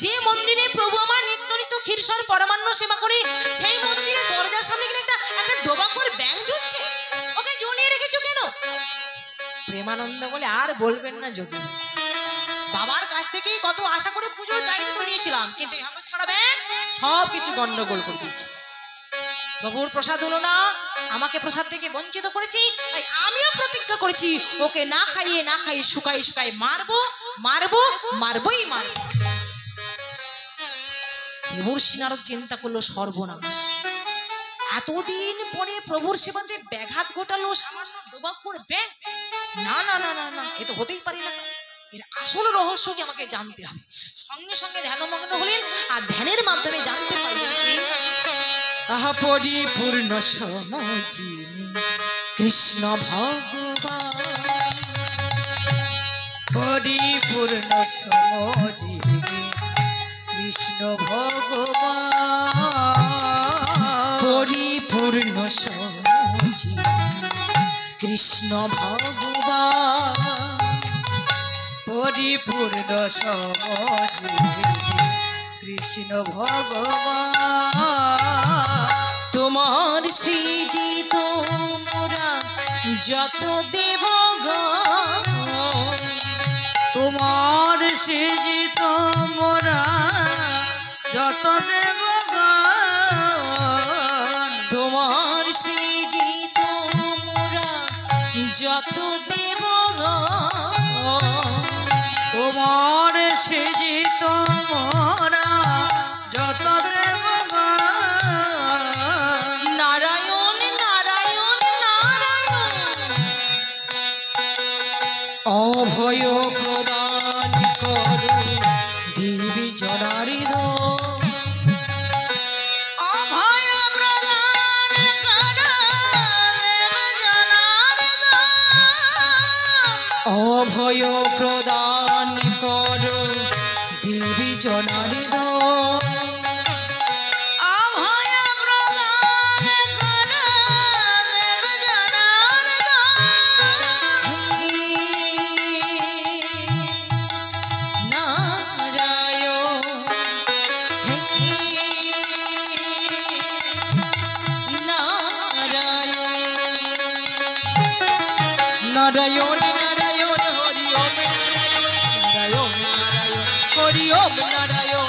যে মন্দিরে প্রভু আমার নিত্য নিত্য ক্ষীরসর পরমান্ন সেবা করে, সেই মন্দিরে দরজার সামনে গেলে একটা ডোবাকর ব্যাঙ ঝুলছে, ওকে ঝুলিয়ে রেখেছো কেন? প্রেমানন্দ বলে, আর বলবেন না যোগী, বাবার কাছ থেকেই কত আশা করে পুজোর দায়িত্ব নিয়েছিলাম, কিন্তু এই হতচ্ছাড়া ব্যাঙ সব কিছু গন্ডগোল করে দিয়েছে। প্রভুর প্রসাদ হলো না, আমাকে প্রসাদ থেকে বঞ্চিত করেছি, তাই আমিও প্রতিজ্ঞা করেছি ওকে না খাইয়ে শুকাই শুকাই মারবো মারবো মারবোই মারবো। দেবর্ষি নারদ চিন্তা করলো, সর্বনাশ, এতদিন পরে প্রভুর সেবাতে ব্যাঘাত ঘটালো সামান্য ডোবাকর ব্যাঙ। না না না না না, এ তো হতেই পারে না, এর আসল রহস্য কি আমাকে জানতে হবে। সঙ্গে সঙ্গে ধ্যানমগ্ন হলেন, আর ধ্যানের মাধ্যমে জানতে পারলেন আহা পরিপূর্ণ সমজিনী কৃষ্ণ ভগবান, পরিপূর্ণ সমজিনী কৃষ্ণ ভগবান, পরিপূর্ণ সমজিনী কৃষ্ণ ভগবান, পরিপূর্ণ সমজিনী কৃষ্ণ ভগবান। তোমার সৃজিত মোরা যত দেবগণ, তোমার সৃজিত মোরা যত দেবগণ, তোমার সৃজিত মোরা যত দেবগণ, তোমার সৃজিত মোরা যত দেবগণ, নারায়ণ নারায়ণ নারায়ণ, অভয় প্রদান করো দেবী জনার্দন, অভয় প্রদান করো দেব জনার্দন, অভয় প্রদান করো দেবী জনার্দন, অভয় প্রদান করো দেব জনার্দন, নারায়ণ নারায়ণ নারায়ণ হরি ওম, নারায়ণ নারায়ণ হরি ওম, নারায়ণ